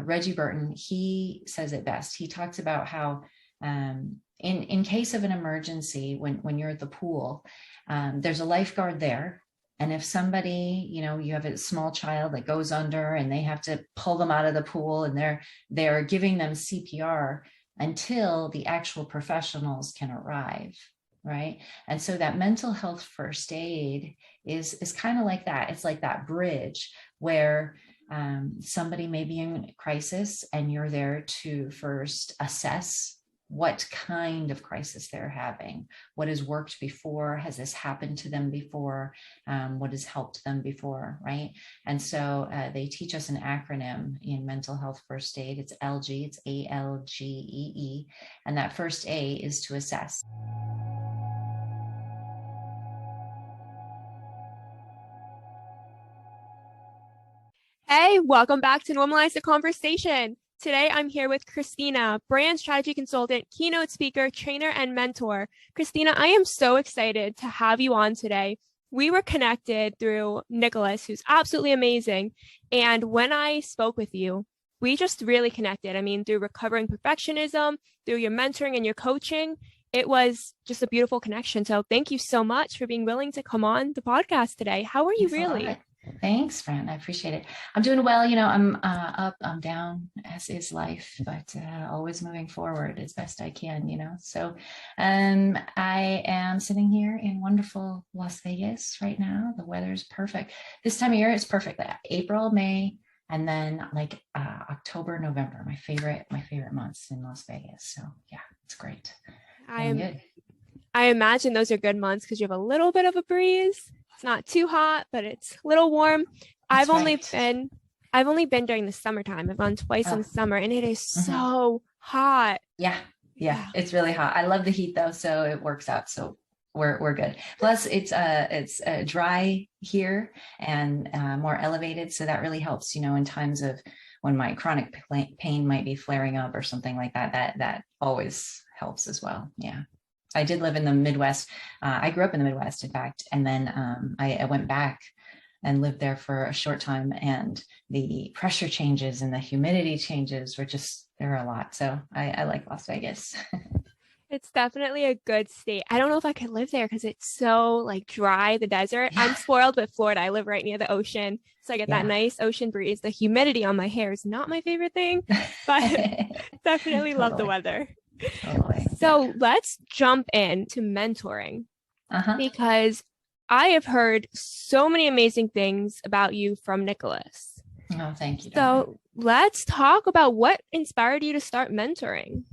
Reggie Burton, he says it best. He talks about how in case of an emergency, when you're at the pool, there's a lifeguard there. And if somebody, you have a small child that goes under and they have to pull them out of the pool, and they're giving them CPR until the actual professionals can arrive, right? And so that mental health first aid is kind of like that. It's like that bridge where somebody may be in crisis, and you're there to first assess what kind of crisis they're having, what has worked before, has this happened to them before, what has helped them before, right? And so they teach us an acronym in mental health first aid. It's ALGEE, it's ALGEE, and that first A is to assess. Hey, welcome back to Normalize the Conversation. Today, I'm here with Christina, brand strategy consultant, keynote speaker, trainer, and mentor. Christina, I am so excited to have you on today. We were connected through Nicholas, who's absolutely amazing. And when I spoke with you, we just really connected. I mean, through recovering perfectionism, through your mentoring and your coaching, it was just a beautiful connection. So thank you so much for being willing to come on the podcast today. How are you really? Thanks, Fran. I appreciate it. I'm doing well. I'm up, I'm down, as is life, but always moving forward as best I can, So I am sitting here in wonderful Las Vegas right now. The weather's perfect. This time of year is perfect. April, May, and then like October, November, my favorite months in Las Vegas. So yeah, it's great. I imagine those are good months because you have a little bit of a breeze. It's not too hot, but it's a little warm. I've only been during the summertime. I've gone twice in summer, and it is so hot. Yeah, it's really hot. I love the heat though, so it works out. So we're good. Plus, it's dry here and more elevated, so that really helps. In times of when my chronic pain might be flaring up or something like that. That always helps as well. Yeah. I did live in the Midwest. I grew up in the Midwest, in fact, and then I went back and lived there for a short time, and the pressure changes and the humidity changes they're a lot. So I like Las Vegas. It's definitely a good state. I don't know if I could live there because it's so dry, the desert. Yeah. I'm spoiled with Florida. I live right near the ocean. So I get that nice ocean breeze. The humidity on my hair is not my favorite thing, but definitely love the weather. Totally. So let's jump into mentoring because I have heard so many amazing things about you from Nicholas. Oh, thank you. So let's talk about what inspired you to start mentoring.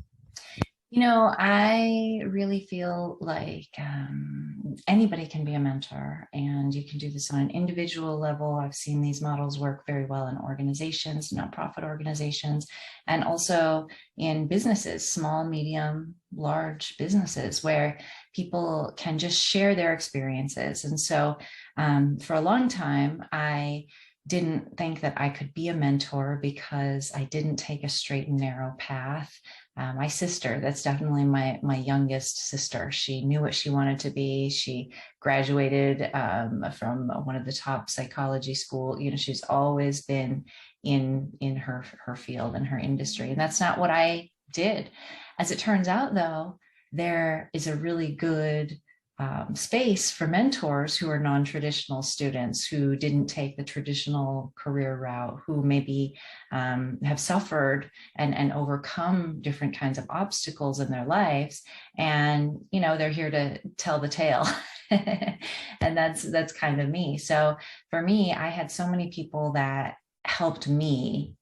I really feel like anybody can be a mentor, and you can do this on an individual level. I've seen these models work very well in organizations, nonprofit organizations, and also in businesses, small, medium, large businesses, where people can just share their experiences. And so for a long time, I didn't think that I could be a mentor because I didn't take a straight and narrow path. My sister, that's definitely my youngest sister. She knew what she wanted to be. She graduated from one of the top psychology school. She's always been in her field and her industry. And that's not what I did. As it turns out, though, there is a really good space for mentors who are non-traditional students who didn't take the traditional career route, who maybe have suffered and overcome different kinds of obstacles in their lives. And, they're here to tell the tale. And that's kind of me. So for me, I had so many people that helped me,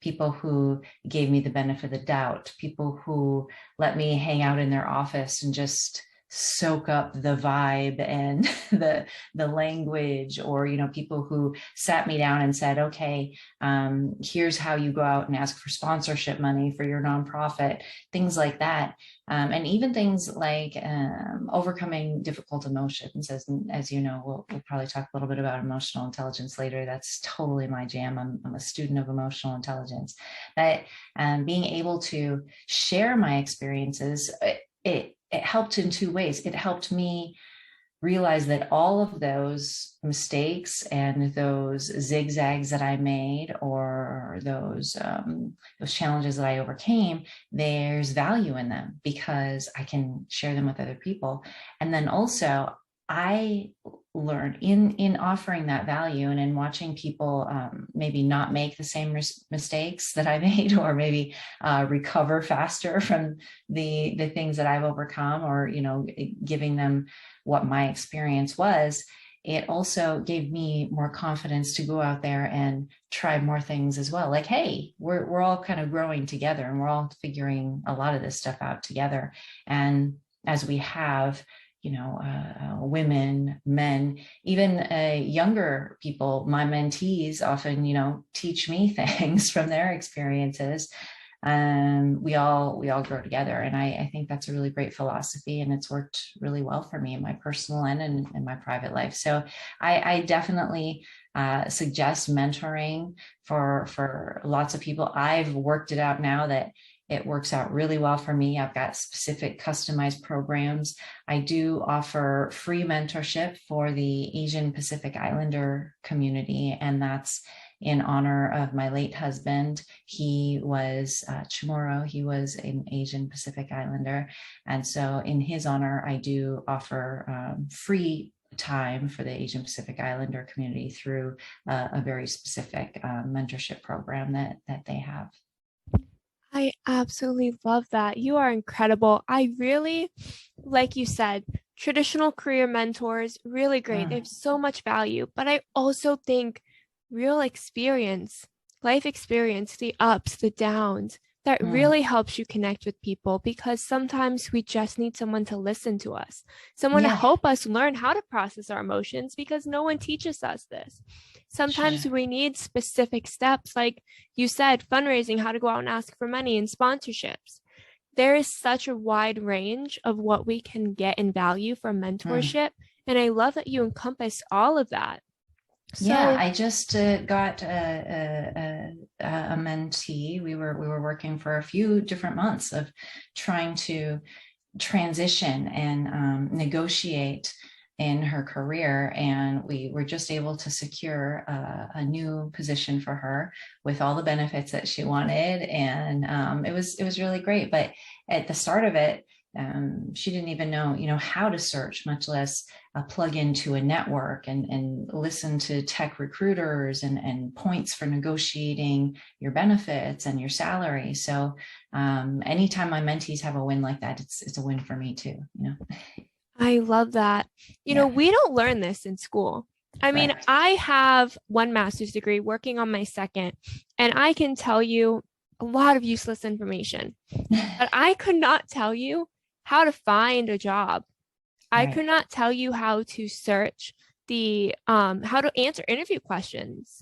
people who gave me the benefit of the doubt, people who let me hang out in their office and just soak up the vibe and the language, or people who sat me down and said, okay, here's how you go out and ask for sponsorship money for your nonprofit, things like that. And even things like overcoming difficult emotions, as you know, we'll probably talk a little bit about emotional intelligence later. That's totally my jam. I'm a student of emotional intelligence. That being able to share my experiences, it helped in two ways. It helped me realized that all of those mistakes and those zigzags that I made, or those challenges that I overcame, there's value in them because I can share them with other people. And then also, I learned in offering that value and in watching people maybe not make the same mistakes that I made, or maybe recover faster from the things that I've overcome, or giving them what my experience was. It also gave me more confidence to go out there and try more things as well. Like, hey, we're all kind of growing together, and we're all figuring a lot of this stuff out together. And as we have, women, men, even younger people, my mentees often, teach me things from their experiences. We all grow together. And I think that's a really great philosophy, and it's worked really well for me in my personal and in my private life. So I definitely suggest mentoring for lots of people. I've worked it out now that it works out really well for me. I've got specific customized programs. I do offer free mentorship for the Asian Pacific Islander community, and that's in honor of my late husband. He was Chamorro. He was an Asian Pacific Islander. And so in his honor, I do offer free time for the Asian Pacific Islander community through a very specific mentorship program that they have. I absolutely love that. You are incredible. I really, like you said, traditional career mentors, really great. They have so much value, but I also think real experience, life experience, the ups, the downs, that really helps you connect with people, because sometimes we just need someone to listen to us, someone to help us learn how to process our emotions, because no one teaches us this. Sometimes we need specific steps, like you said, fundraising, how to go out and ask for money, and sponsorships. There is such a wide range of what we can get in value from mentorship. And I love that you encompass all of that. So, I just got a mentee. We were working for a few different months of trying to transition and negotiate in her career, and we were just able to secure a new position for her with all the benefits that she wanted, and it was really great. But at the start of it, she didn't even know how to search, much less plug into a network and listen to tech recruiters and points for negotiating your benefits and your salary. So anytime my mentees have a win like that, it's a win for me too. I love that. We don't learn this in school. I mean, I have one master's degree, working on my second, and I can tell you a lot of useless information, but I could not tell you how to find a job. I could not tell you how to search the how to answer interview questions,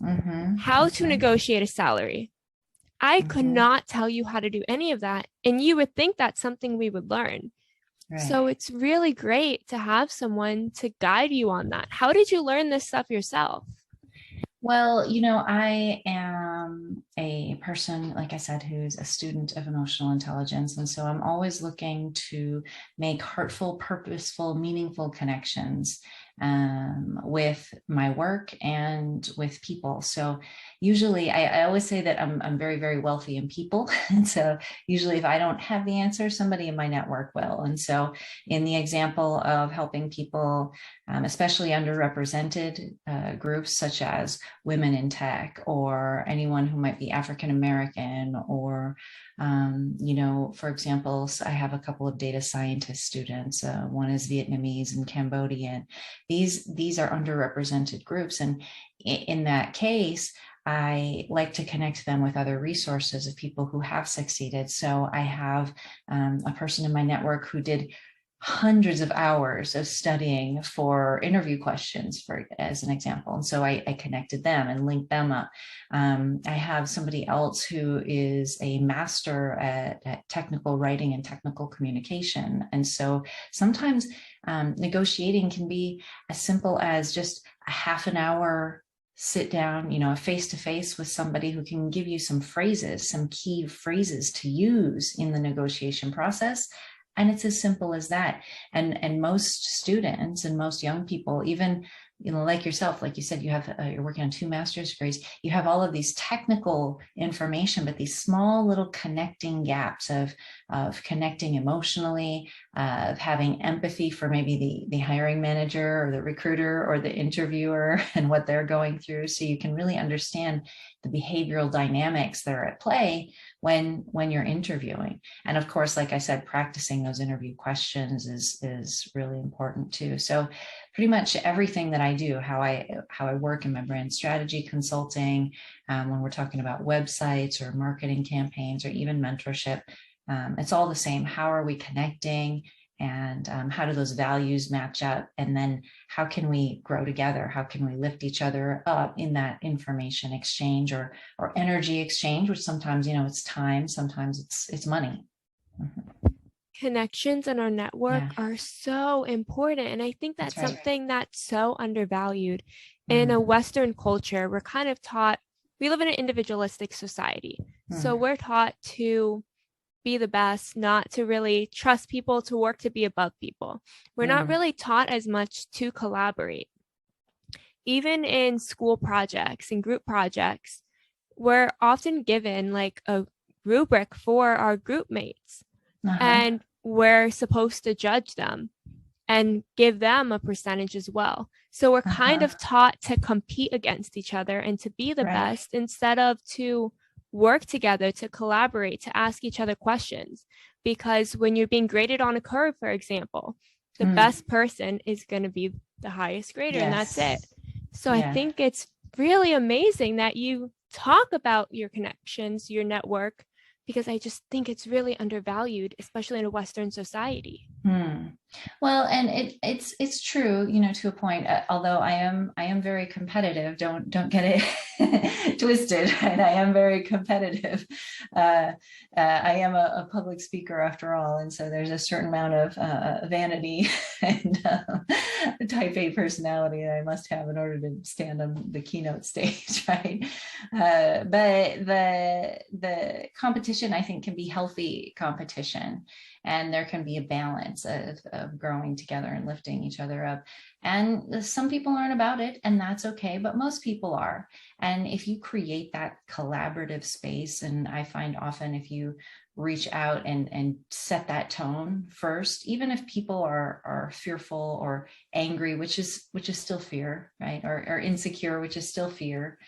how to negotiate a salary. I could not tell you how to do any of that, and you would think that's something we would learn. So it's really great to have someone to guide you on that. How did you learn this stuff yourself? Well, I am a person, like I said, who's a student of emotional intelligence. And so I'm always looking to make heartful, purposeful, meaningful connections with my work and with people. So usually I always say that I'm very, very wealthy in people. And so usually if I don't have the answer, somebody in my network will. And so in the example of helping people, especially underrepresented groups such as women in tech, or anyone who might be African American, or for example, I have a couple of data scientist students. One is Vietnamese and Cambodian. These are underrepresented groups, and in that case, I like to connect them with other resources of people who have succeeded. So I have a person in my network who did hundreds of hours of studying for interview questions, as an example. And so I connected them and linked them up. I have somebody else who is a master at technical writing and technical communication. And so sometimes negotiating can be as simple as just a half an hour sit down, face-to-face with somebody who can give you some phrases, some key phrases to use in the negotiation process. And it's as simple as that. And most students and most young people, even, like yourself, like you said, you have you're working on 2 master's degrees, you have all of these technical information, but these small little connecting gaps of connecting emotionally, of having empathy for maybe the hiring manager or the recruiter or the interviewer and what they're going through, so you can really understand the behavioral dynamics that are at play when you're interviewing. And of course, like I said, practicing those interview questions is really important too. So pretty much everything that I do, how I work in my brand strategy consulting, when we're talking about websites or marketing campaigns or even mentorship, it's all the same. How are we connecting? And how do those values match up? And then how can we grow together? How can we lift each other up in that information exchange or energy exchange, which sometimes, it's time, sometimes it's money. Mm-hmm. Connections in our network are so important. And I think that's something that's so undervalued. In a Western culture, we're kind of taught, we live in an individualistic society. So we're taught to be the best, not to really trust people, to work to be above people. We're not really taught as much to collaborate. Even in school projects and group projects, we're often given like a rubric for our group mates, and we're supposed to judge them and give them a percentage as well. So we're kind of taught to compete against each other and to be the best, instead of to work together, to collaborate, to ask each other questions. Because when you're being graded on a curve, for example, the best person is going to be the highest grader, and that's it. So I think it's really amazing that you talk about your connections, your network, because I just think it's really undervalued, especially in a Western society. Well, and it's true, to a point. Although I am very competitive. Don't get it twisted. Right? I am very competitive. I am a public speaker after all, and so there's a certain amount of vanity and type A personality that I must have in order to stand on the keynote stage, right? But the competition, I think, can be healthy competition. And there can be a balance of growing together and lifting each other up. And some people aren't about it, and that's okay, but most people are. And if you create that collaborative space, and I find often if you reach out and set that tone first, even if people are fearful or angry, which is still fear, right? Or insecure, which is still fear.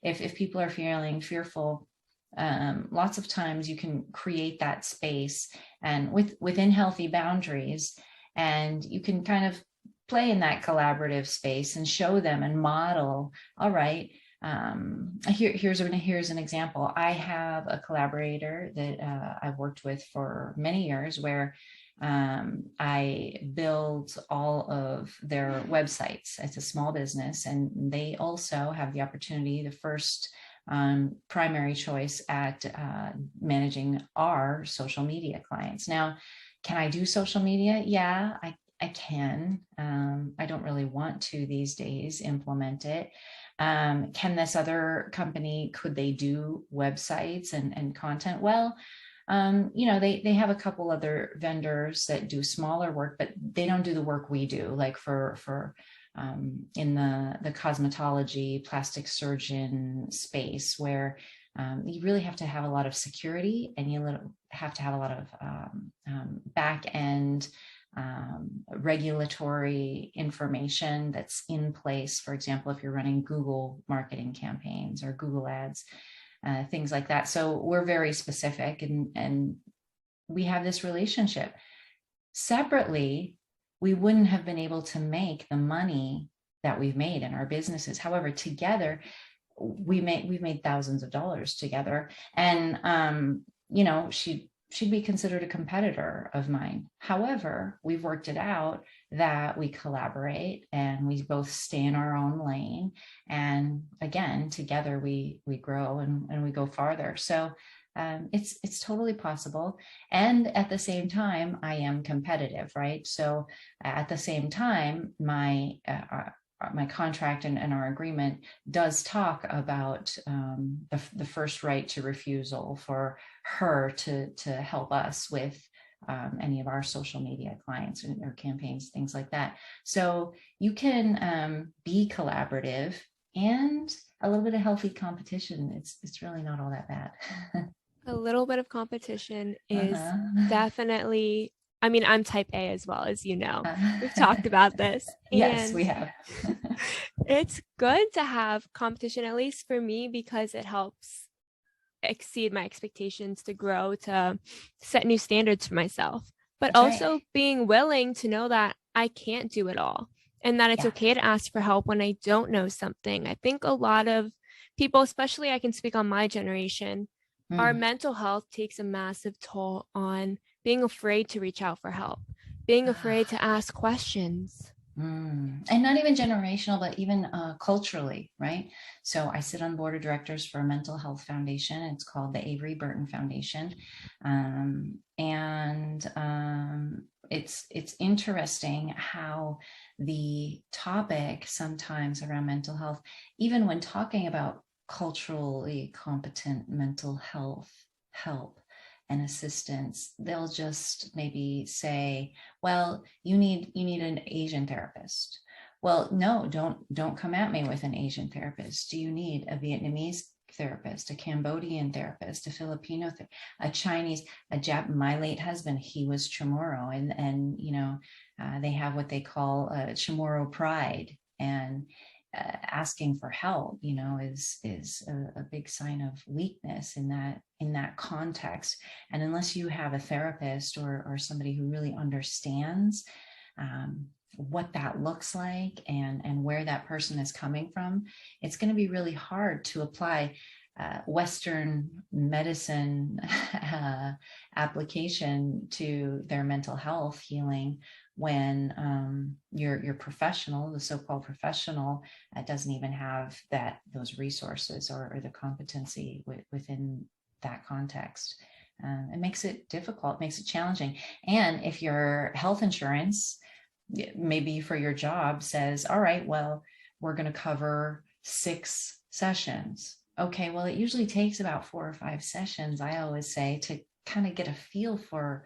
If people are feeling fearful, lots of times you can create that space and within healthy boundaries, and you can kind of play in that collaborative space and show them and model. All right, here's an example. I have a collaborator that I've worked with for many years, where I build all of their websites. It's a small business, and they also have the opportunity, the first primary choice at managing our social media clients. Now, can I do social media? Yeah, I can. I don't really want to these days implement it. Can this other company, could they do websites and content? Well, they have a couple other vendors that do smaller work, but they don't do the work we do, like for in the cosmetology, plastic surgeon space, where you really have to have a lot of security, and you have to have a lot of back end regulatory information that's in place. For example, if you're running Google marketing campaigns or Google ads, things like that. So we're very specific, and we have this relationship. Separately, we wouldn't have been able to make the money that we've made in our businesses. However, together, we've made thousands of dollars together. And she'd be considered a competitor of mine. However, we've worked it out that we collaborate and we both stay in our own lane. And again, together we grow and we go farther. So it's totally possible. And at the same time, I am competitive, right? So at the same time, my contract and our agreement does talk about the first right to refusal for her to help us with any of our social media clients or campaigns, things like that. So you can be collaborative and a little bit of healthy competition. It's really not all that bad. A little bit of competition is Uh-huh. definitely, I mean, I'm type A as well, as you know. We've talked about this. Yes, And we have. it's good to have competition, at least for me, because it helps exceed my expectations, to grow, to set new standards for myself, but That's right. also being willing to know that I can't do it all and that it's Yeah. okay to ask for help when I don't know something. I think a lot of people, especially I can speak on my generation, our Mm. mental health takes a massive toll on being afraid to reach out for help, being afraid to ask questions. And not even generational, but even culturally, right? So I sit on board of directors for a mental health foundation. It's called the Avery Burton Foundation, and it's interesting how the topic sometimes around mental health, even when talking about culturally competent mental health help and assistance, they'll just maybe say, well, you need an Asian therapist. Well, no, don't come at me with an Asian therapist. Do you need a Vietnamese therapist, a Cambodian therapist, a Filipino, a Chinese, a Jap? My late husband, he was Chamorro, and they have what they call Chamorro pride, and asking for help, is a big sign of weakness in that context. And unless you have a therapist or somebody who really understands what that looks like and where that person is coming from, it's going to be really hard to apply Western medicine application to their mental health healing when your professional, the so-called professional, doesn't even have those resources or the competency within that context. It makes it difficult, makes it challenging. And if your health insurance, maybe for your job, says, all right, well, we're going to cover 6 sessions. Okay, well, it usually takes about 4 or 5 sessions, I always say, to kind of get a feel for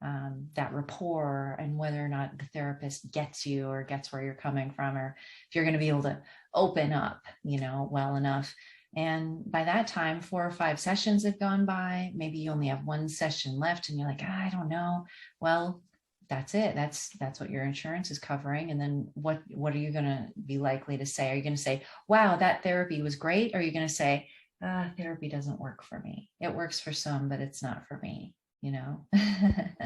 that rapport and whether or not the therapist gets you or gets where you're coming from, or if you're going to be able to open up, well enough. And by that time, 4 or 5 sessions have gone by. Maybe you only have 1 session left and you're like, I don't know. Well, that's it. That's what your insurance is covering. And then what are you going to be likely to say? Are you going to say, wow, that therapy was great? Or are you going to say, therapy doesn't work for me? It works for some, but it's not for me,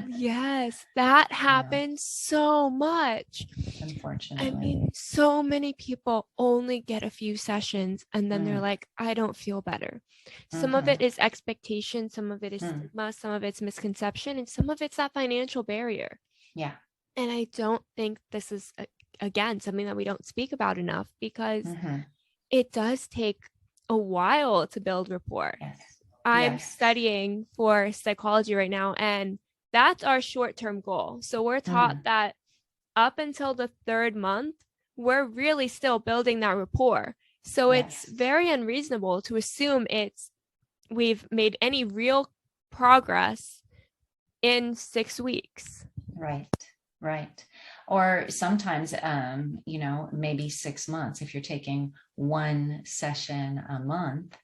Yes, that Yeah, happens so much. I unfortunately. mean, so many people only get a few sessions and then they're Mm, like, I don't feel better. Some of it mhm, is expectation, some of it is mm, stigma, some of it's misconception, and some of it's that financial barrier. yeah. And I don't think this is, again, something that we don't speak about enough, because Mhm, it does take a while to build rapport. yes. I'm Yes. studying for psychology right now, and that's our short-term goal. So we're taught Mm, that up until the 3rd month, we're really still building that rapport. So it's yes. very unreasonable to assume we've made any real progress in 6 weeks. Right. Right. Or sometimes, maybe 6 months if you're taking 1 session a month.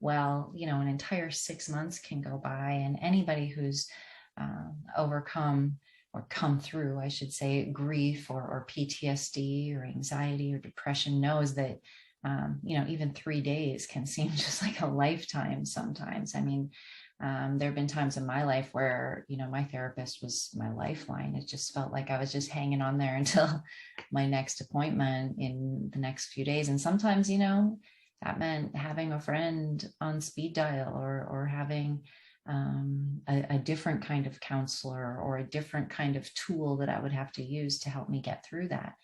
Well, an entire 6 months can go by, and anybody who's overcome or come through, I should say, grief or PTSD or anxiety or depression knows that, even 3 days can seem just like a lifetime sometimes. I mean, there have been times in my life where, my therapist was my lifeline. It just felt like I was just hanging on there until my next appointment in the next few days. And sometimes, that meant having a friend on speed dial or having a different kind of counselor or a different kind of tool that I would have to use to help me get through that.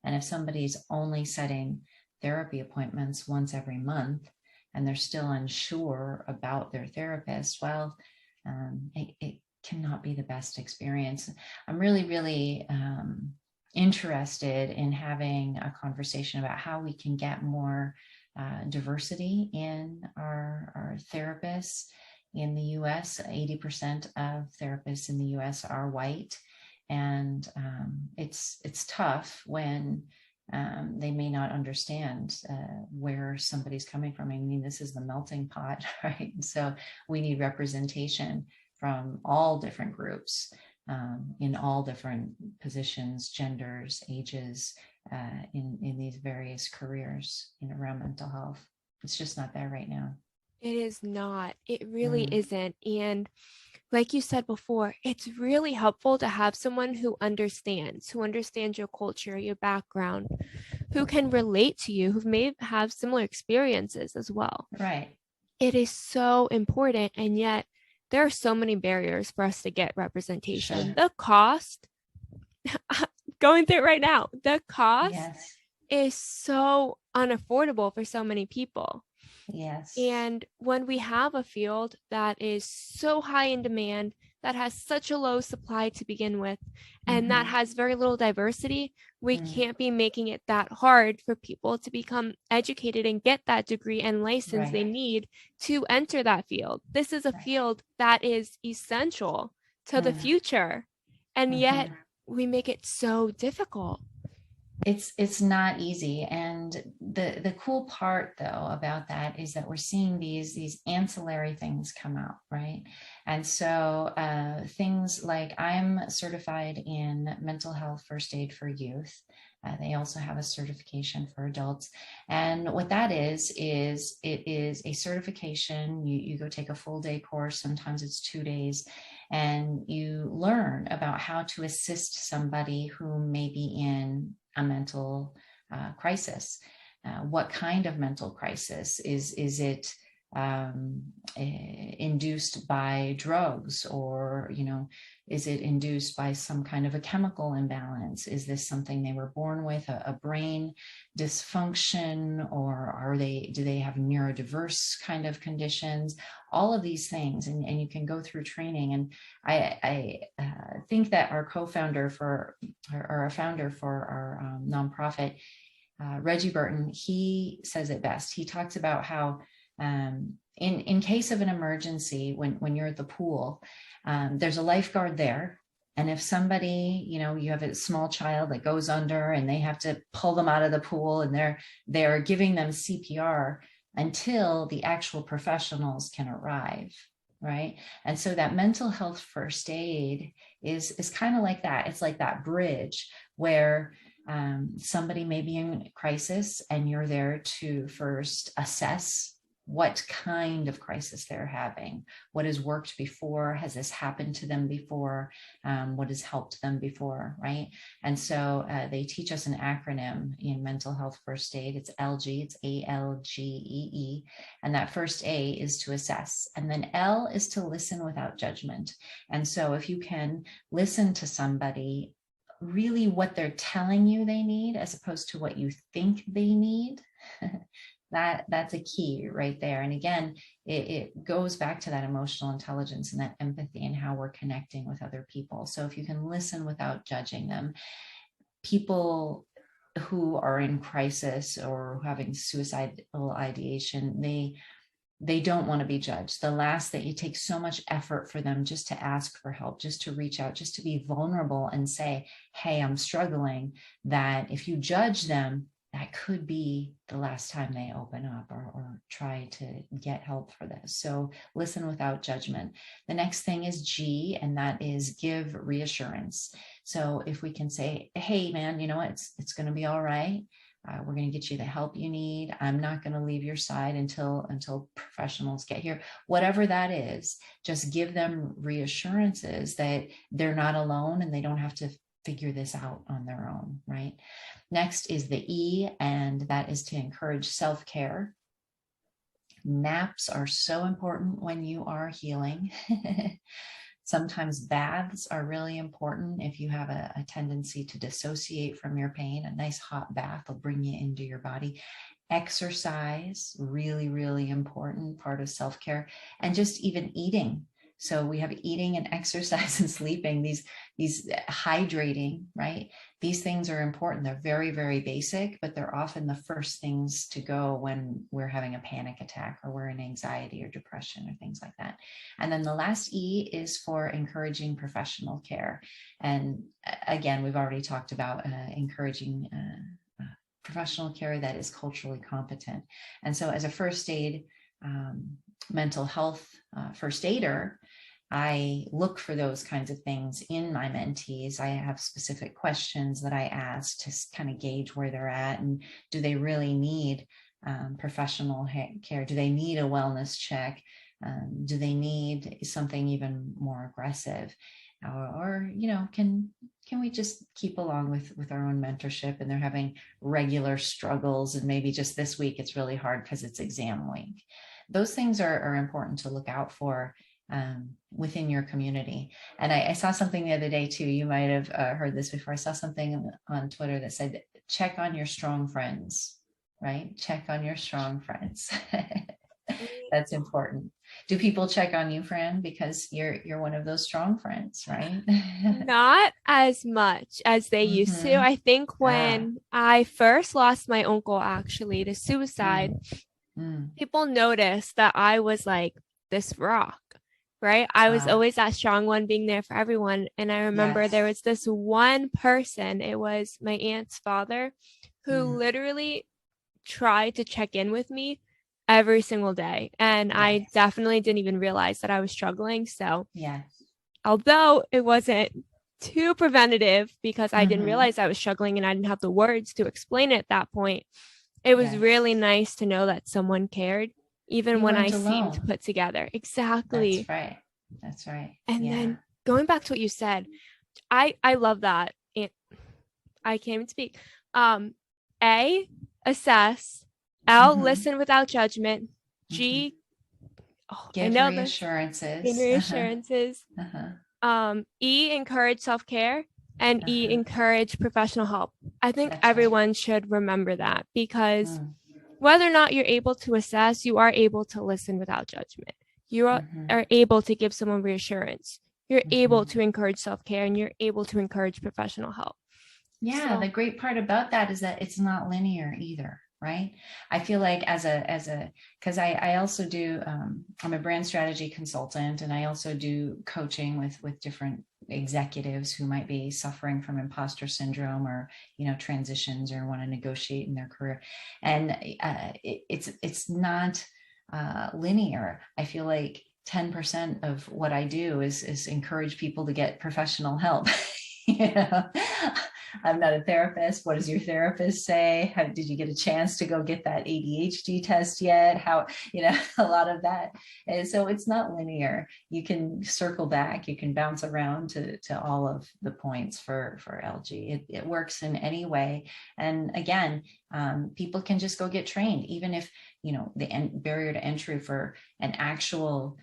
And if somebody's only setting therapy appointments once every month and they're still unsure about their therapist, well, it cannot be the best experience. I'm really, really interested in having a conversation about how we can get more diversity in our therapists in the US. 80% of therapists in the US are white. And it's tough when they may not understand where somebody's coming from. I mean, this is the melting pot, right? So we need representation from all different groups, in all different positions, genders, ages, in these various careers, around mental health. It's just not there right now. It is not. It really isn't. And like you said before, it's really helpful to have someone who understands your culture, your background, who can relate to you, who may have similar experiences as well. Right. It is so important. And yet there are so many barriers for us to get representation. Sure. The cost, going through it right now, the cost Yes. is so unaffordable for so many people. Yes. And when we have a field that is so high in demand, that has such a low supply to begin with, and that has very little diversity, we can't be making it that hard for people to become educated and get that degree and license they need to enter that field. This is a field that is essential to the future, and yet we make it so difficult. It's not easy. And the cool part though about that is that we're seeing these ancillary things come out, right? And so things like, I'm certified in mental health first aid for youth. They also have a certification for adults. And what that is it is a certification. You go take a full day course. Sometimes it's 2 days, and you learn about how to assist somebody who may be in a mental crisis. What kind of mental crisis? Is it induced by drugs, or is it induced by some kind of a chemical imbalance? Is this something they were born with, a brain dysfunction, or do they have neurodiverse kind of conditions? All of these things, and you can go through training. And I think that our co-founder or a founder for our nonprofit, Reggie Burton, he says it best. He talks about how in case of an emergency, when you're at the pool, there's a lifeguard there. And if somebody, you have a small child that goes under and they have to pull them out of the pool, and they're giving them CPR until the actual professionals can arrive, right? And so that mental health first aid is kind of like that. It's like that bridge where somebody may be in crisis, and you're there to first assess what kind of crisis they're having, what has worked before, has this happened to them before, what has helped them before, right? And so they teach us an acronym in mental health first aid. It's ALGEE, it's ALGEE, and that first A is to assess, and then L is to listen without judgment. And so if you can listen to somebody, really what they're telling you they need, as opposed to what you think they need, that's a key right there. And again, it goes back to that emotional intelligence and that empathy and how we're connecting with other people. So if you can listen without judging them, people who are in crisis or having suicidal ideation, they don't want to be judged. The last that you take so much effort for them just to ask for help, just to reach out, just to be vulnerable and say, hey, I'm struggling, that if you judge them, that could be the last time they open up or try to get help for this. So listen without judgment. The next thing is G, and that is give reassurance. So if we can say, hey, man, it's going to be all right. We're going to get you the help you need. I'm not going to leave your side until professionals get here. Whatever that is, just give them reassurances that they're not alone and they don't have to figure this out on their own, right? Next is the E, and that is to encourage self-care. Naps are so important when you are healing. Sometimes baths are really important if you have a tendency to dissociate from your pain. A nice hot bath will bring you into your body. Exercise, really, really important part of self-care. And just even eating. So we have eating and exercise and sleeping, these hydrating, right? These things are important. They're very, very basic, but they're often the first things to go when we're having a panic attack or we're in anxiety or depression or things like that. And then the last E is for encouraging professional care. And again, we've already talked about encouraging professional care that is culturally competent. And so as a first aid, mental health first aider, I look for those kinds of things in my mentees. I have specific questions that I ask to kind of gauge where they're at, and do they really need professional care? Do they need a wellness check? Do they need something even more aggressive? Or can we just keep along with our own mentorship, and they're having regular struggles, and maybe just this week it's really hard because it's exam week. Those things are important to look out for within your community. And I saw something the other day too. You might have heard this before. I saw something on Twitter that said, check on your strong friends, right? Check on your strong friends. That's important. Do people check on you, Fran? Because you're one of those strong friends, right? Not as much as they used to. I think when I first lost my uncle actually to suicide, people noticed that I was like this rock, right? I was always that strong one, being there for everyone. And I remember there was this one person, it was my aunt's father, who literally tried to check in with me every single day. And I definitely didn't even realize that I was struggling. So although it wasn't too preventative, because I didn't realize I was struggling and I didn't have the words to explain it at that point, it was really nice to know that someone cared, even when I seemed put together. Exactly. That's right. That's right. And then going back to what you said, I love that. I can't even speak. A, assess. L, listen without judgment. G, give reassurances. Give reassurances. E, encourage self-care. And E, encourage professional help. I think everyone should remember that, because whether or not you're able to assess, you are able to listen without judgment. You are able to give someone reassurance. You're able to encourage self-care, and you're able to encourage professional help. Yeah, so the great part about that is that it's not linear either, right? I feel like because I also do, I'm a brand strategy consultant, and I also do coaching with different executives who might be suffering from imposter syndrome, or transitions, or want to negotiate in their career. And it's not linear. I feel like 10% of what I do is encourage people to get professional help. I'm not a therapist. What does your therapist say? Did you get a chance to go get that ADHD test yet? A lot of that. And so it's not linear. You can circle back, you can bounce around to all of the points for ALGEE. It works in any way. And again, people can just go get trained, even if, the barrier to entry for an actual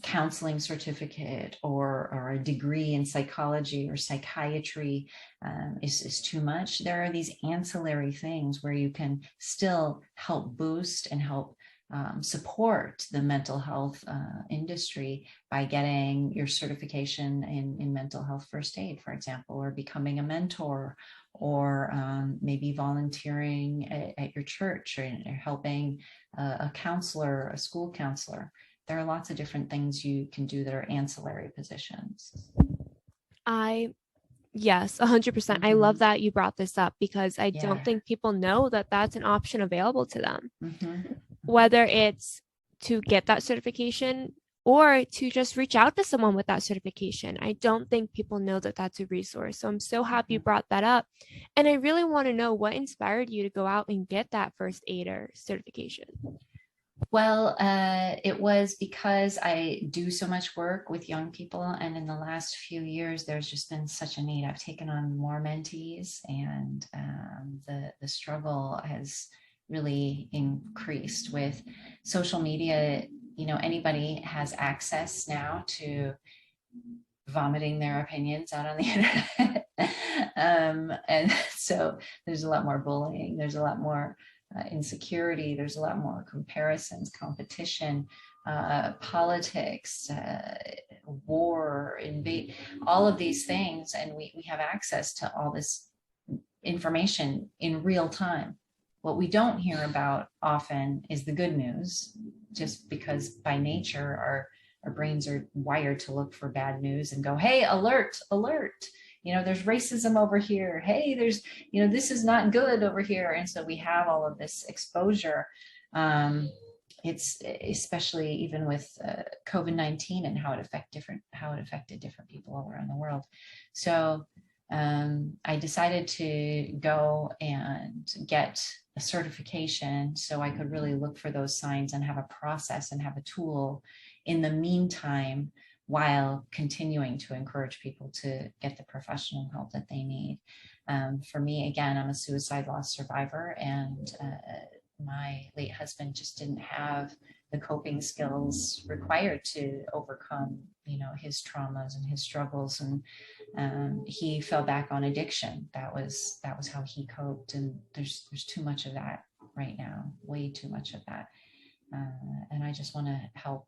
counseling certificate or a degree in psychology or psychiatry is too much. There are these ancillary things where you can still help boost and help support the mental health industry by getting your certification in mental health first aid, for example, or becoming a mentor, or maybe volunteering at your church, or helping a counselor, a school counselor. There are lots of different things you can do that are ancillary positions. Yes, 100%. I love that you brought this up, because I don't think people know that that's an option available to them. Whether it's to get that certification or to just reach out to someone with that certification. I don't think people know that that's a resource. So I'm so happy you brought that up. And I really want to know what inspired you to go out and get that first aider certification. Well, it was because I do so much work with young people, and in the last few years, there's just been such a need. I've taken on more mentees, and the struggle has really increased with social media. Anybody has access now to vomiting their opinions out on the internet. And so there's a lot more bullying. There's a lot more insecurity. There's a lot more comparisons, competition. politics, war, invade, all of these things. And we have access to all this information in real time. What we don't hear about often is the good news, just because by nature our brains are wired to look for bad news and go, hey, alert, alert. There's racism over here. Hey, there's, this is not good over here. And so we have all of this exposure. It's especially even with COVID-19 and how it affected different people all around the world. So I decided to go and get a certification so I could really look for those signs and have a process and have a tool in the meantime, while continuing to encourage people to get the professional help that they need. For me, again, I'm a suicide loss survivor, and my late husband just didn't have the coping skills required to overcome, his traumas and his struggles. And he fell back on addiction. That was how he coped. And there's too much of that right now, way too much of that. And I just want to help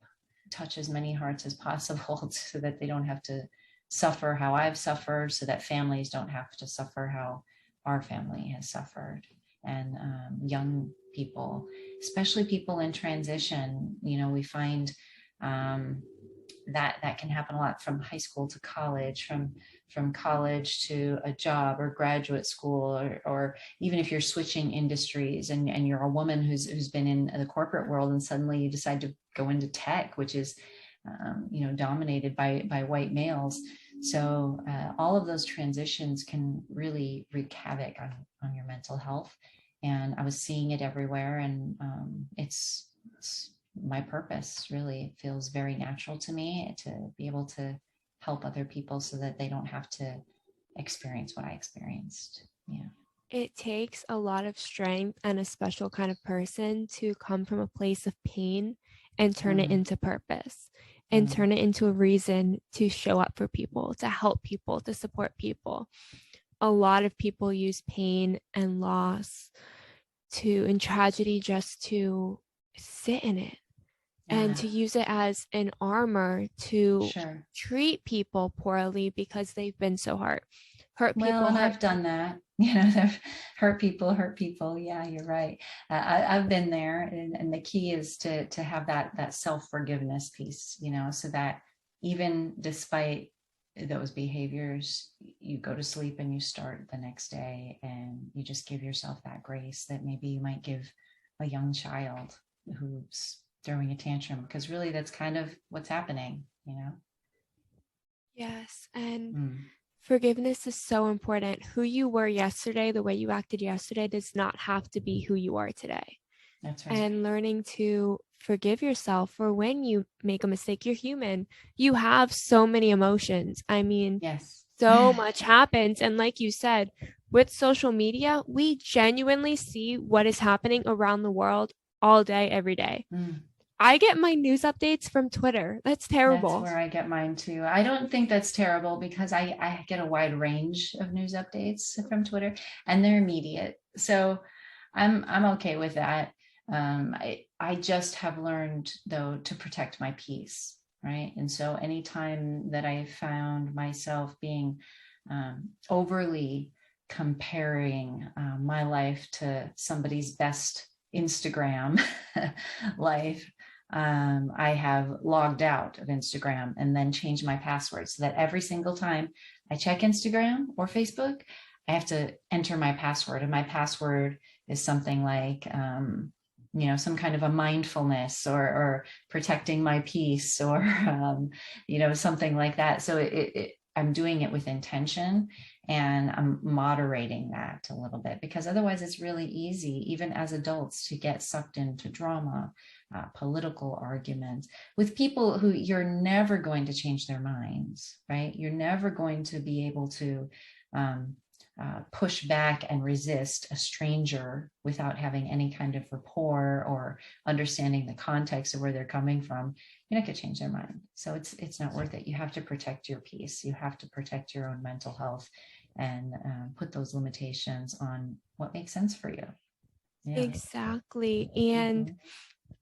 touch as many hearts as possible so that they don't have to suffer how I've suffered, so that families don't have to suffer how our family has suffered. And young people, especially people in transition, we find that can happen a lot from high school to college, from college to a job or graduate school, or even if you're switching industries and you're a woman who's been in the corporate world and suddenly you decide to go into tech, which is dominated by white males. So all of those transitions can really wreak havoc on your mental health. And I was seeing it everywhere, and it's my purpose. Really, it feels very natural to me to be able to help other people so that they don't have to experience what I experienced. Yeah. It takes a lot of strength and a special kind of person to come from a place of pain and turn it into purpose and turn it into a reason to show up for people, to help people, to support people. A lot of people use pain and loss and tragedy just to sit in it and to use it as an armor to treat people poorly because they've been so hurt people. Well, and I've done that. They've hurt people. Yeah, you're right. I've been there, and the key is to have that self-forgiveness piece, so that even despite those behaviors, you go to sleep and you start the next day, and you just give yourself that grace that maybe you might give a young child who's throwing a tantrum, because really that's kind of what's happening. Yes. And forgiveness is so important. Who you were yesterday, the way you acted yesterday, does not have to be who you are today. That's right. And learning to forgive yourself for when you make a mistake. You're human. You have so many emotions. I mean, yes. So much happens. And like you said, with social media, we genuinely see what is happening around the world all day, every day. I get my news updates from Twitter. That's terrible. That's where I get mine too. I don't think that's terrible, because I get a wide range of news updates from Twitter, and they're immediate. So I'm okay with that. I just have learned, though, to protect my peace, right? And so anytime that I found myself being overly comparing my life to somebody's best Instagram life, I have logged out of Instagram and then changed my password, so that every single time I check Instagram or Facebook, I have to enter my password. And my password is something like, some kind of a mindfulness or protecting my peace, or, something like that. So I'm doing it with intention, and I'm moderating that a little bit, because otherwise it's really easy, even as adults, to get sucked into drama, political arguments with people who you're never going to change their minds, right? You're never going to be able to push back and resist a stranger without having any kind of rapport or understanding the context of where they're coming from. You're not going to change their mind. So it's not worth it. You have to protect your peace. You have to protect your own mental health, and put those limitations on what makes sense for you. Yeah. Exactly. And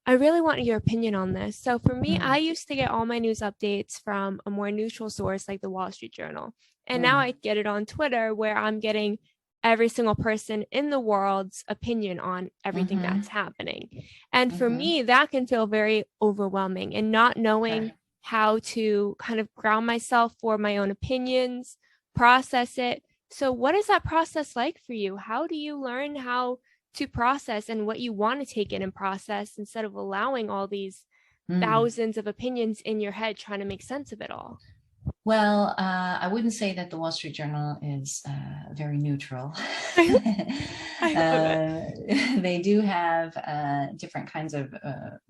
I really want your opinion on this. So for me, I used to get all my news updates from a more neutral source like the Wall Street Journal. And now I get it on Twitter where I'm getting every single person in the world's opinion on everything that's happening. And for me, that can feel very overwhelming, and not knowing how to kind of ground myself for my own opinions, process it. So what is that process like for you? How do you learn how to process and what you want to take in and process instead of allowing all these thousands of opinions in your head trying to make sense of it all? Well, I wouldn't say that the Wall Street Journal is very neutral. I love it. They do have different kinds of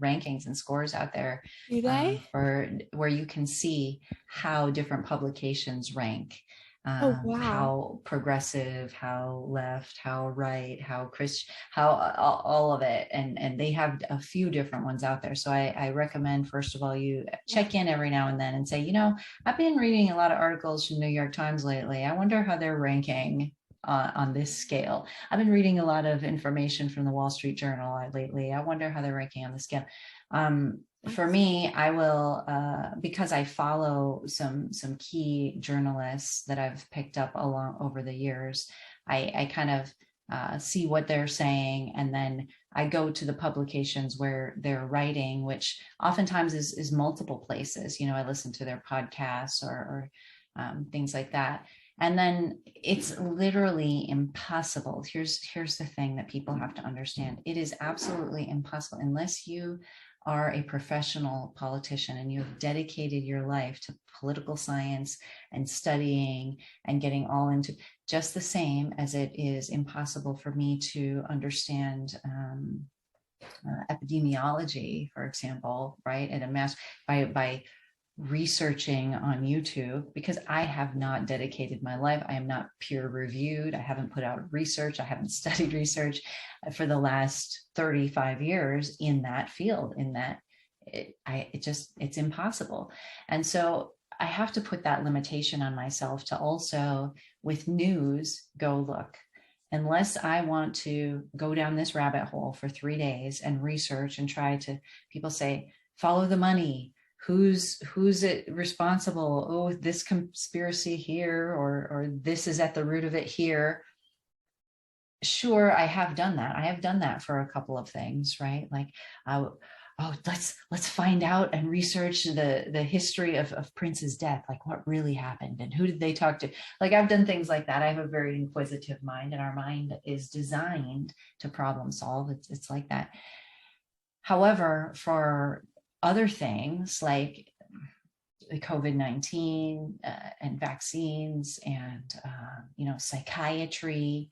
rankings and scores out there Do they? for where you can see how different publications rank. Oh, wow. How progressive, how left, how right, how Christian, how all of it. And they have a few different ones out there. So I recommend, first of all, you check in every now and then and say, you know, I've been reading a lot of articles from New York Times lately. I wonder how they're ranking on this scale. I've been reading a lot of information from the Wall Street Journal lately. I wonder how they're ranking on the scale. For me, I will, because I follow some key journalists that I've picked up along over the years, I kind of see what they're saying, and then I go to the publications where they're writing, which oftentimes is multiple places. You know, I listen to their podcasts or things like that. And then it's literally impossible. Here's the thing that people have to understand. It is absolutely impossible unless you are a professional politician and you have dedicated your life to political science and studying and getting all into, just the same as it is impossible for me to understand epidemiology, for example, right? At a mass by researching on YouTube, because I have not dedicated my life. I am not peer reviewed. I haven't put out research. I haven't studied research for the last 35 years in that field, in that it's impossible. And so I have to put that limitation on myself to also, with news, go look. Unless I want to go down this rabbit hole for 3 days and research and try to, people say, follow the money. Who's it responsible? Oh, this conspiracy here, or this is at the root of it here. Sure, I have done that. I have done that for a couple of things, right? Like, oh, let's find out and research the history of Prince's death. Like, what really happened and who did they talk to? Like, I've done things like that. I have a very inquisitive mind, and our mind is designed to problem solve. It's like that. However, for other things like COVID-19 and vaccines and, psychiatry,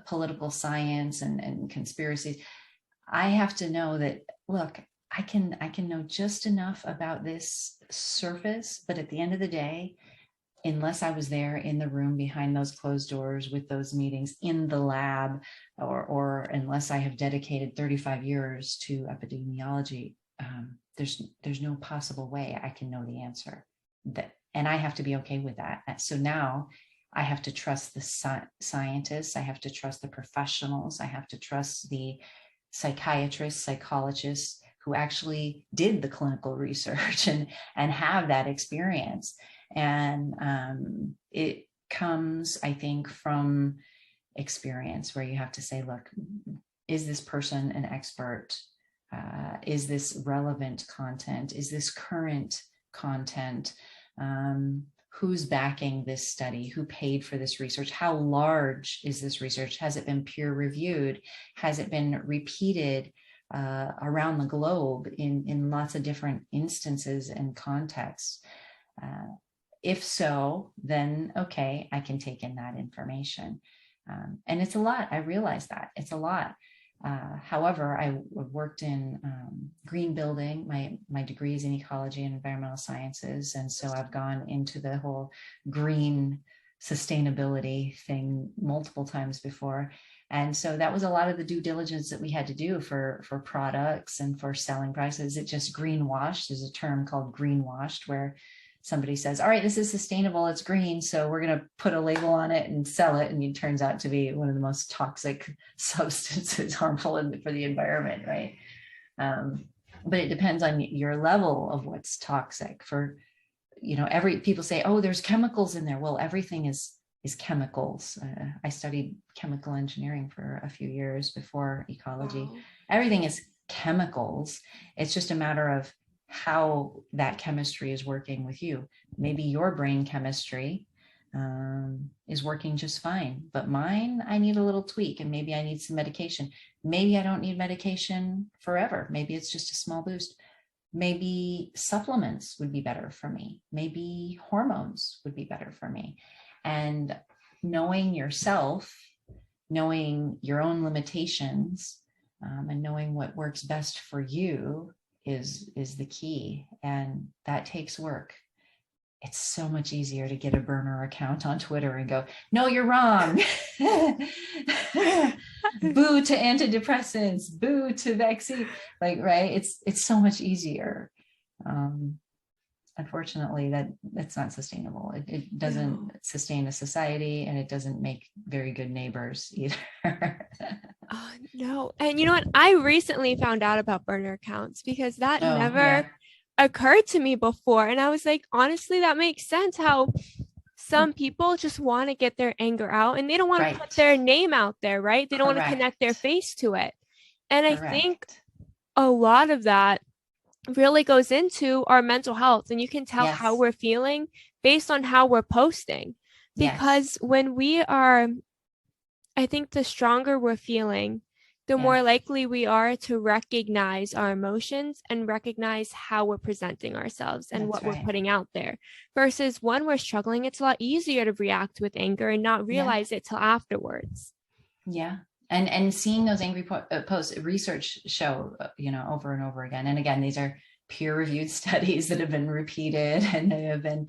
political science and conspiracies, I have to know that, look, I can know just enough about this surface, but at the end of the day, unless I was there in the room behind those closed doors with those meetings in the lab, or unless I have dedicated 35 years to epidemiology, there's no possible way I can know the answer. And I have to be okay with that. So now I have to trust the scientists. I have to trust the professionals. I have to trust the psychiatrists, psychologists who actually did the clinical research and have that experience. And it comes, I think, from experience, where you have to say, look, is this person an expert? Is this relevant content? Is this current content? Who's backing this study? Who paid for this research? How large is this research? Has it been peer reviewed? Has it been repeated around the globe in lots of different instances and contexts? If so, then okay, I can take in that information. And it's a lot. I realize that it's a lot. However, I worked in green building. My degree is in ecology and environmental sciences. And so I've gone into the whole green sustainability thing multiple times before. And so that was a lot of the due diligence that we had to do for products and for selling prices. It just greenwashed. There's a term called greenwashed, where somebody says, all right, this is sustainable, it's green, so we're going to put a label on it and sell it, and it turns out to be one of the most toxic substances, harmful for the environment, right? But it depends on your level of what's toxic. For, people say, oh, there's chemicals in there. Well, everything is chemicals. I studied chemical engineering for a few years before ecology. Wow. Everything is chemicals. It's just a matter of how that chemistry is working with you. Maybe your brain chemistry is working just fine, but mine, I need a little tweak, and maybe I need some medication. Maybe I don't need medication forever. Maybe it's just a small boost. Maybe supplements would be better for me. Maybe hormones would be better for me. And knowing yourself, knowing your own limitations, and knowing what works best for you is the key. And that takes work. It's so much easier to get a burner account on Twitter and go, no, you're wrong. Boo to antidepressants, boo to vaccine. Right? It's so much easier. Unfortunately, that's not sustainable. It doesn't sustain a society, and it doesn't make very good neighbors either. Oh, no. And you know what? I recently found out about burner accounts because that never occurred to me before. And I was like, honestly, that makes sense how some people just want to get their anger out, and they don't want to put their name out there, right? They don't want to connect their face to it. And I think a lot of that really goes into our mental health, and you can tell how we're feeling based on how we're posting. Because when we are, I think the stronger we're feeling, the more likely we are to recognize our emotions and recognize how we're presenting ourselves and what we're putting out there. Versus when we're struggling, it's a lot easier to react with anger and not realize it till afterwards. Yeah. And seeing those angry posts, research show, over and over again. And again, these are peer-reviewed studies that have been repeated, and they have been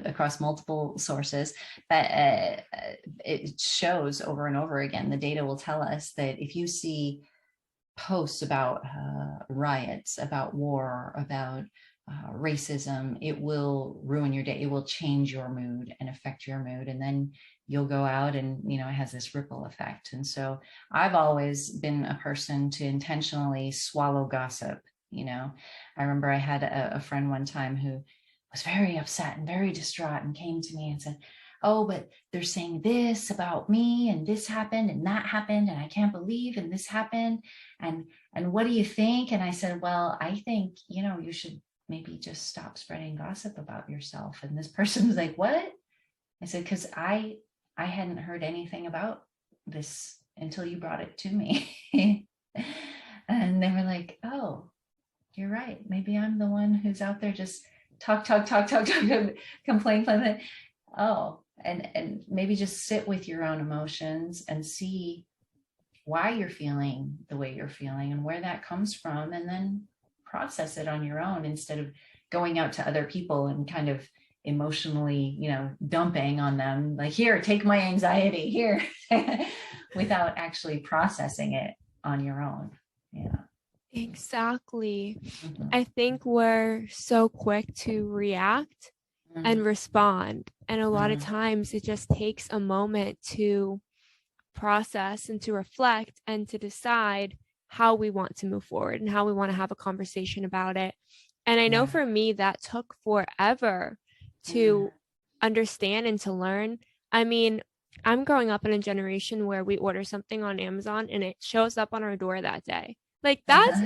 across multiple sources. But it shows over and over again, the data will tell us that if you see posts about riots, about war, about racism, it will ruin your day. It will change your mood and affect your mood. And then you'll go out and, it has this ripple effect. And so I've always been a person to intentionally swallow gossip. I remember I had a friend one time who was very upset and very distraught and came to me and said, oh, but they're saying this about me, and this happened and that happened, and I can't believe, and this happened. And what do you think? And I said, well, I think, you should maybe just stop spreading gossip about yourself. And this person was like, what? I said, because I hadn't heard anything about this until you brought it to me. And they were like, oh, you're right. Maybe I'm the one who's out there just talk, complain. Oh, and maybe just sit with your own emotions and see why you're feeling the way you're feeling and where that comes from, and then process it on your own instead of going out to other people and kind of emotionally, dumping on them, like, here, take my anxiety here, without actually processing it on your own. Exactly. I think we're so quick to react and respond, and a lot of times it just takes a moment to process and to reflect and to decide how we want to move forward and how we want to have a conversation about it. And I know for me that took forever to understand and to learn. I mean, I'm growing up in a generation where we order something on Amazon and it shows up on our door that day. Like, that's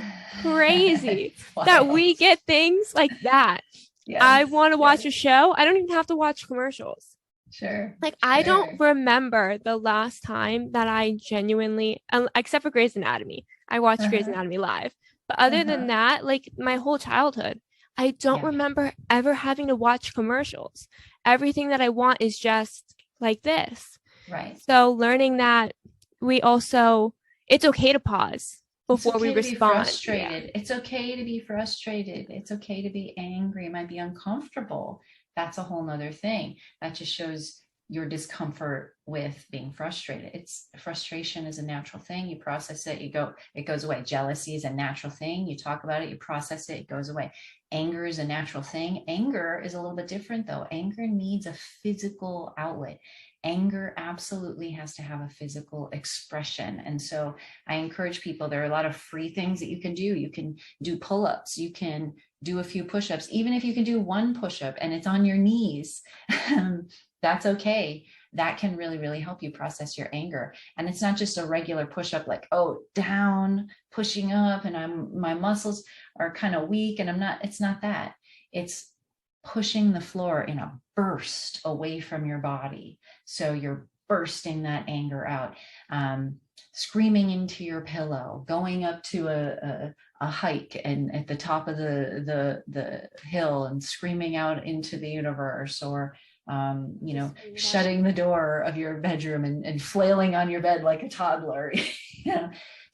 crazy that we get things like that. Yes, I want to watch a show. I don't even have to watch commercials. Sure. Like, I don't remember the last time that I genuinely, except for Grey's Anatomy, I watched Grey's Anatomy live. But other than that, like, my whole childhood, I don't remember ever having to watch commercials. Everything that I want is just like this. Right. So learning that it's okay to pause before we respond. It's okay to be frustrated. It's okay to be angry. It might be uncomfortable. That's a whole nother thing. That just shows your discomfort with being frustrated. Frustration is a natural thing. You process it, it goes away. Jealousy is a natural thing. You talk about it, you process it, it goes away. Anger is a natural thing. Anger is a little bit different though. Anger needs a physical outlet. Anger absolutely has to have a physical expression. And so I encourage people, there are a lot of free things that you can do. You can do pull-ups, you can do a few push-ups, even if you can do one push-up and it's on your knees, that's okay. That can really, really help you process your anger. And it's not just a regular push-up like, oh, down, pushing up, and my muscles are kind of weak and it's not that. It's pushing the floor in a burst away from your body. So you're bursting that anger out. Screaming into your pillow, going up to a hike and at the top of the hill and screaming out into the universe, or shutting the door of your bedroom and flailing on your bed like a toddler.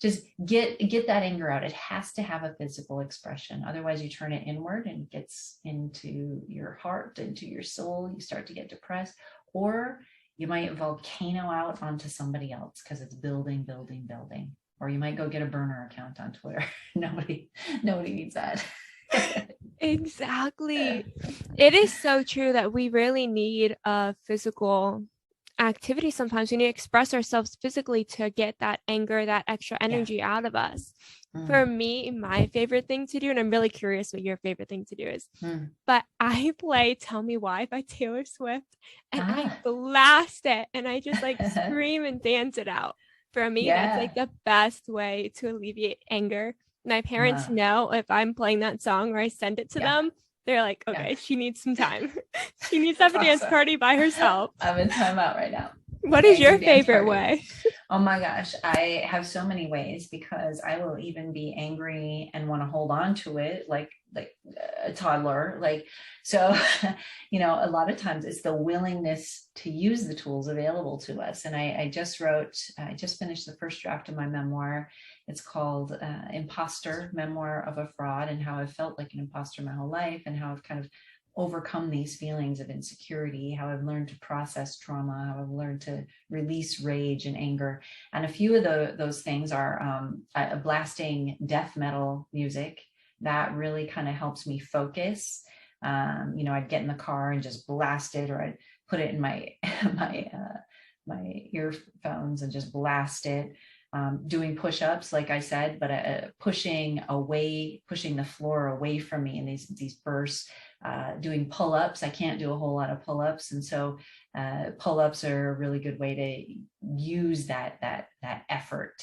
Just get that anger out. It has to have a physical expression. Otherwise you turn it inward and it gets into your heart, into your soul. You start to get depressed, or you might volcano out onto somebody else because it's building. Or you might go get a burner account on Twitter. Nobody needs that. Exactly. It is so true that we really need a physical activity. Sometimes we need to express ourselves physically to get that anger, that extra energy out of us. For me, my favorite thing to do, and I'm really curious what your favorite thing to do is, but I play Tell Me Why by Taylor Swift, and I blast it and I just like scream and dance it out. For me, that's like the best way to alleviate anger. My parents know if I'm playing that song or I send it to them, they're like, okay, she needs some time. She needs to have a dance party by herself. I'm in timeout right now. What is your favorite way? Oh my gosh, I have so many ways, because I will even be angry and want to hold on to it like a toddler. So, a lot of times it's the willingness to use the tools available to us. And I just finished the first draft of my memoir. It's called Imposter, Memoir of a Fraud, and how I've felt like an imposter my whole life, and how I've kind of overcome these feelings of insecurity, how I've learned to process trauma, how I've learned to release rage and anger. And a few of those things are blasting death metal music. That really kind of helps me focus. I'd get in the car and just blast it, or I'd put it in my my earphones and just blast it. Doing push-ups, like I said, but pushing the floor away from me in these bursts. Doing pull-ups. I can't do a whole lot of pull-ups, and so pull-ups are a really good way to use that effort.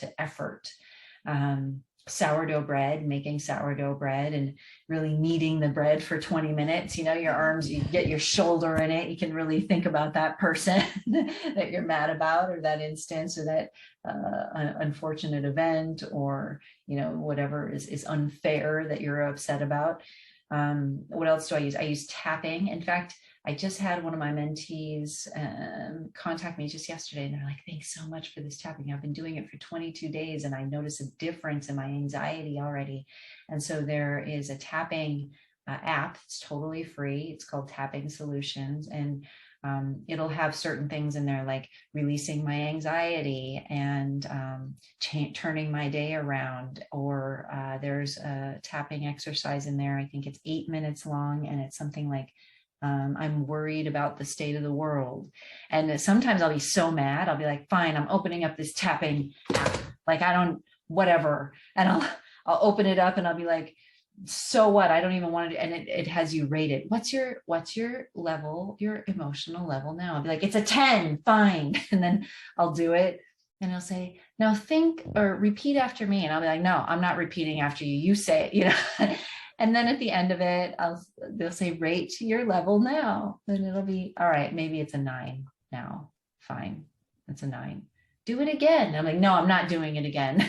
Sourdough bread, making sourdough bread and really kneading the bread for 20 minutes. Your arms, you get your shoulder in it. You can really think about that person that you're mad about, or that instance, or that unfortunate event, or, whatever is unfair that you're upset about. What else do I use? I use tapping. In fact, I just had one of my mentees contact me just yesterday, and they're like, thanks so much for this tapping. I've been doing it for 22 days and I notice a difference in my anxiety already. And so there is a tapping app. It's totally free. It's called Tapping Solutions. And it'll have certain things in there like releasing my anxiety and turning my day around, or there's a tapping exercise in there. I think it's 8 minutes long, and it's something like, I'm worried about the state of the world. And sometimes I'll be so mad, I'll be like, fine, I'm opening up this tapping app. Like, whatever. And I'll open it up and I'll be like, so what? I don't even want to. And it has you rated. What's your level, your emotional level now? I'll be like, it's a 10, fine. And then I'll do it. And it'll say, now think or repeat after me. And I'll be like, no, I'm not repeating after you. You say it, And then at the end of it, they'll say, rate your level now. And it'll be, all right, maybe it's a 9 now. Fine. It's a 9. Do it again. I'm like, no, I'm not doing it again.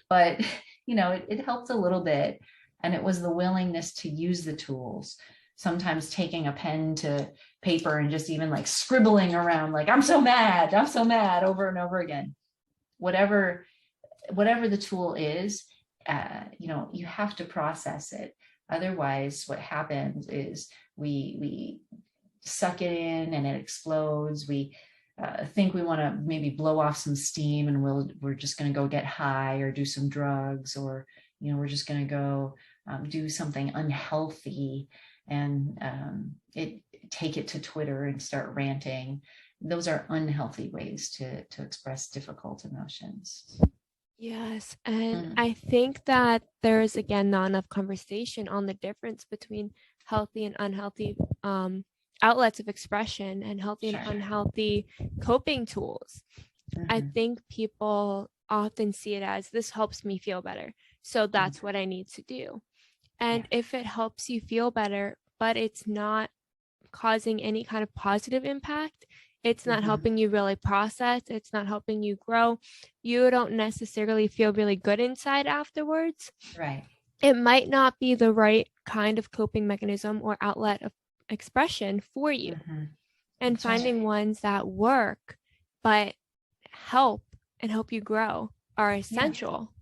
But, it helps a little bit. And it was the willingness to use the tools. Sometimes taking a pen to paper and just even like scribbling around, like, I'm so mad over and over again. Whatever the tool is, you have to process it. Otherwise, what happens is we suck it in and it explodes. We think we want to maybe blow off some steam, and we're just going to go get high or do some drugs, or we're just going to go do something unhealthy, and take it to Twitter and start ranting. Those are unhealthy ways to express difficult emotions. Yes, and I think that there is again not enough conversation on the difference between healthy and unhealthy outlets of expression and healthy and unhealthy coping tools. I think people often see it as this helps me feel better, so that's what I need to do. And if it helps you feel better, but it's not causing any kind of positive impact, it's not helping you really process, it's not helping you grow, you don't necessarily feel really good inside afterwards. Right. It might not be the right kind of coping mechanism or outlet of expression for you. And That's finding right. ones that work but help and help you grow are essential.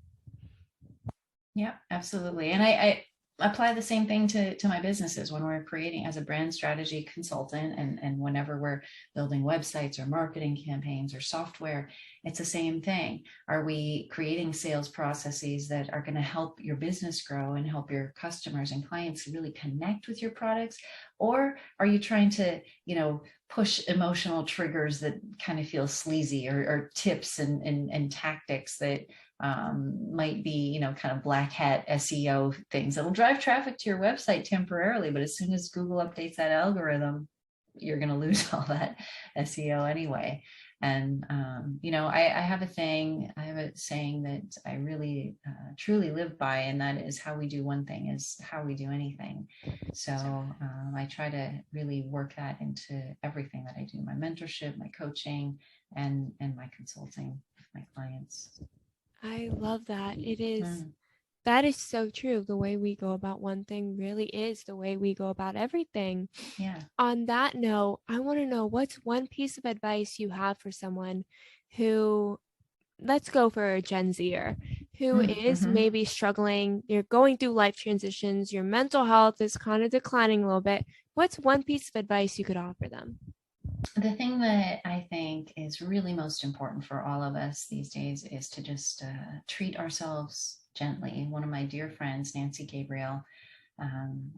Yeah, absolutely. And I apply the same thing to my businesses when we're creating as a brand strategy consultant, and whenever we're building websites or marketing campaigns or software, it's the same thing. Are we creating sales processes that are going to help your business grow and help your customers and clients really connect with your products? Or are you trying to, push emotional triggers that kind of feel sleazy, or tips and tactics that might be, kind of black hat SEO things that'll drive traffic to your website temporarily, but as soon as Google updates that algorithm, you're going to lose all that SEO anyway. And I have a saying that I really truly live by, and that is, how we do one thing is how we do anything. So I try to really work that into everything that I do: my mentorship, my coaching, and my consulting with my clients. I love that. That is so true. The way we go about one thing really is the way we go about everything. Yeah. On that note, I want to know, what's one piece of advice you have for someone who, let's go for a Gen Zer, who is maybe struggling, you're going through life transitions, your mental health is kind of declining a little bit. What's one piece of advice you could offer them? The thing that I think is really most important for all of us these days is to just treat ourselves gently. One of my dear friends, Nancy Gabriel,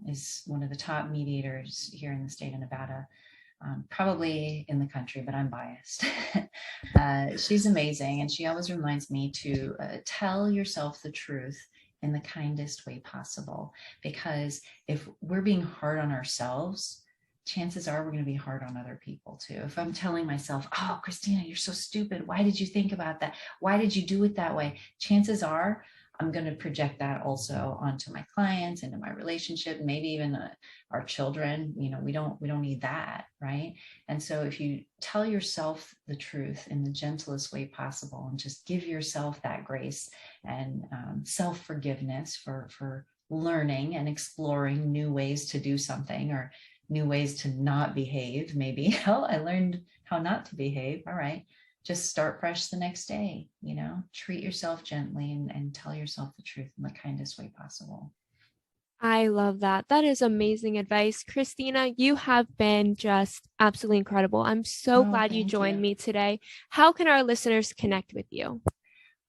is one of the top mediators here in the state of Nevada, probably in the country, but I'm biased. She's amazing, and she always reminds me to tell yourself the truth in the kindest way possible, because if we're being hard on ourselves, chances are we're going to be hard on other people too. If I'm telling myself, oh, Christina, you're so stupid, why did you think about that, why did you do it that way, chances are I'm going to project that also onto my clients, into my relationship, maybe even our children. We don't need that, right? And so if you tell yourself the truth in the gentlest way possible, and just give yourself that grace and self-forgiveness for learning and exploring new ways to do something, or new ways to not behave. Maybe, oh, I learned how not to behave. All right, just start fresh the next day. Treat yourself gently, and tell yourself the truth in the kindest way possible. I love that. That is amazing advice. Christina, you have been just absolutely incredible. I'm so glad you joined me today. How can our listeners connect with you?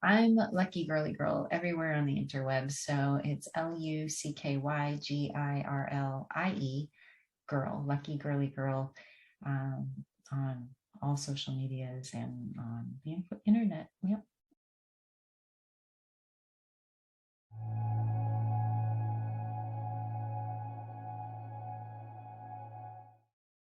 I'm Lucky Girly Girl everywhere on the interwebs. So it's LuckyGirlie Girl, Lucky Girly Girl, on all social medias and on the internet. Yep.